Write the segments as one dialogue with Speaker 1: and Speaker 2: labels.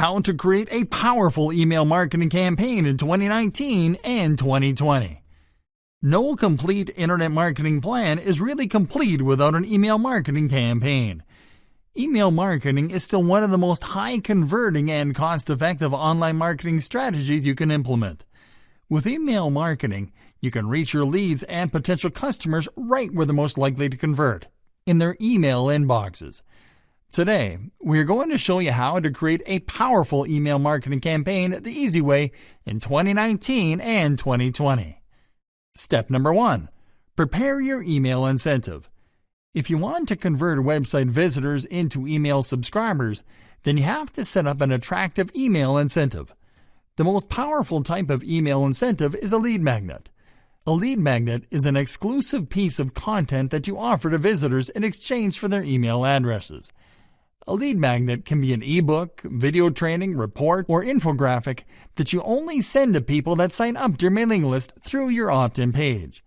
Speaker 1: how to create a powerful email marketing campaign in 2019 and 2020. No complete internet marketing plan is really complete without an email marketing campaign. Email marketing is still one of the most high-converting and cost-effective online marketing strategies you can implement. With email marketing, you can reach your leads and potential customers right where they're most likely to convert, in their email inboxes. Today, we're going to show you how to create a powerful email marketing campaign the easy way in 2019 and 2020. Step number 1. Prepare your email incentive. If you want to convert website visitors into email subscribers, then you have to set up an attractive email incentive. The most powerful type of email incentive is a lead magnet. A lead magnet is an exclusive piece of content that you offer to visitors in exchange for their email addresses. A lead magnet can be an ebook, video training, report, or infographic that you only send to people that sign up to your mailing list through your opt-in page.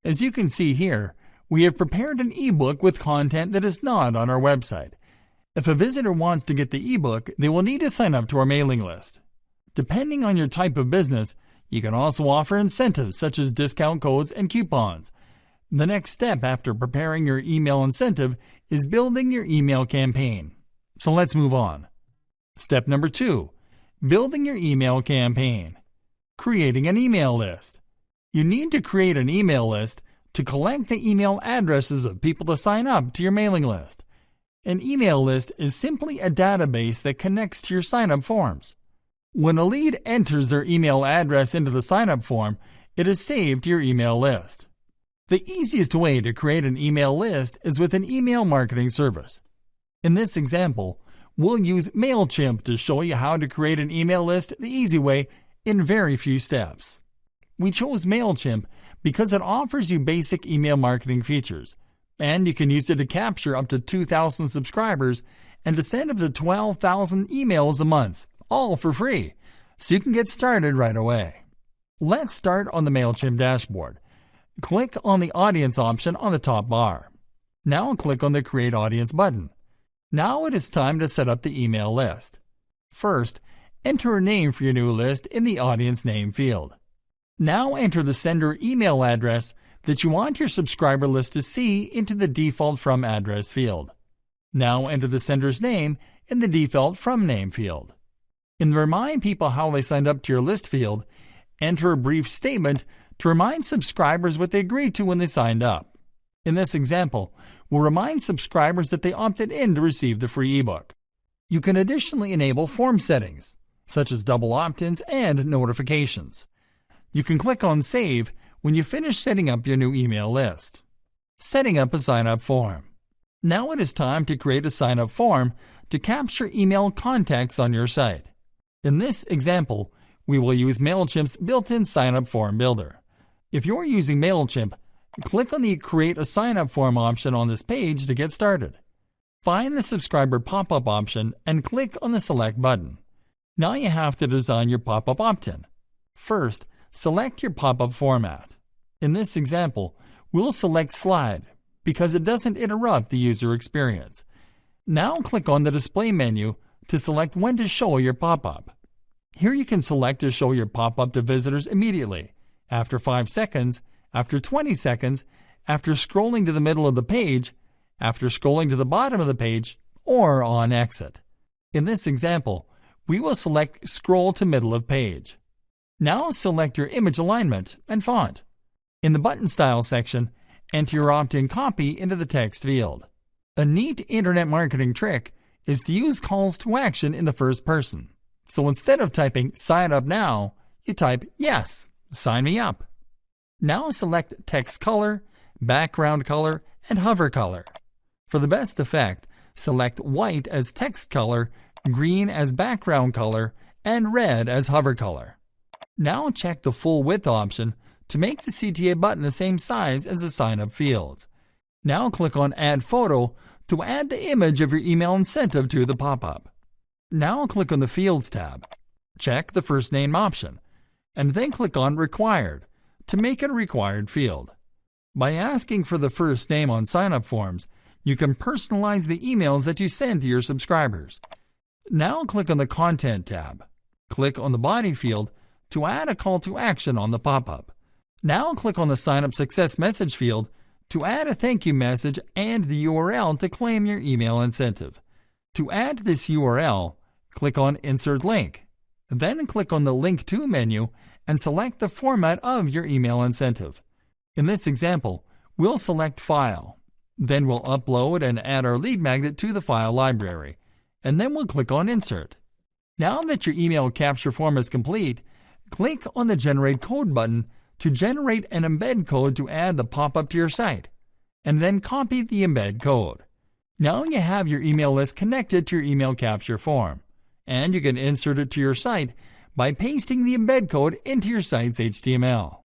Speaker 1: As you can see here, we have prepared an ebook with content that is not on our website. If a visitor wants to get the ebook, they will need to sign up to our mailing list. Depending on your type of business, you can also offer incentives such as discount codes and coupons. The next step after preparing your email incentive is building your email campaign. So let's move on. Step number 2. Building your email campaign. Creating an email list. You need to create an email list to collect the email addresses of people to sign up to your mailing list. An email list is simply a database that connects to your sign-up forms. When a lead enters their email address into the sign-up form, it is saved to your email list. The easiest way to create an email list is with an email marketing service. In this example, we'll use MailChimp to show you how to create an email list the easy way in very few steps. We chose MailChimp because it offers you basic email marketing features, and you can use it to capture up to 2,000 subscribers and to send up to 12,000 emails a month, all for free, so you can get started right away. Let's start on the MailChimp dashboard. Click on the Audience option on the top bar. Now click on the Create Audience button. Now it is time to set up the email list. First, enter a name for your new list in the Audience Name field. Now enter the sender email address that you want your subscriber list to see into the Default From Address field. Now enter the sender's name in the Default From Name field. In the Remind People How They Signed Up to Your List field, enter a brief statement to remind subscribers what they agreed to when they signed up. In this example, we'll remind subscribers that they opted in to receive the free ebook. You can additionally enable form settings, such as double opt-ins and notifications. You can click on Save when you finish setting up your new email list. Setting up a sign-up form. Now it is time to create a sign-up form to capture email contacts on your site. In this example, we will use MailChimp's built-in sign-up form builder. If you're using MailChimp, click on the Create a Sign-up Form option on this page to get started. Find the subscriber pop-up option and click on the Select button. Now you have to design your pop-up opt-in. First, select your pop-up format. In this example, we'll select Slide because it doesn't interrupt the user experience. Now click on the Display menu to select when to show your pop-up. Here you can select to show your pop-up to visitors immediately, after 5 seconds, after 20 seconds, after scrolling to the middle of the page, after scrolling to the bottom of the page, or on exit. In this example, we will select Scroll to Middle of Page. Now select your image alignment and font. In the Button Style section, enter your opt-in copy into the text field. A neat internet marketing trick is to use calls to action in the first person. So instead of typing "Sign up now," you type "Yes, sign me up." Now select Text Color, Background Color, and Hover Color. For the best effect, select white as text color, green as background color, and red as hover color. Now check the full width option to make the CTA button the same size as the sign-up fields. Now click on Add Photo to add the image of your email incentive to the pop-up. Now click on the Fields tab. Check the first name option, and then click on Required to make it a required field. By asking for the first name on sign-up forms, you can personalize the emails that you send to your subscribers. Now click on the Content tab. Click on the body field to add a call to action on the pop-up. Now click on the Sign Up Success message field to add a thank you message and the URL to claim your email incentive. To add this URL, click on Insert Link. Then click on the Link To menu and select the format of your email incentive. In this example, we'll select File. Then we'll upload and add our lead magnet to the file library. And then we'll click on Insert. Now that your email capture form is complete, click on the Generate Code button to generate an embed code to add the pop-up to your site, and then copy the embed code. Now you have your email list connected to your email capture form, and you can insert it to your site by pasting the embed code into your site's HTML.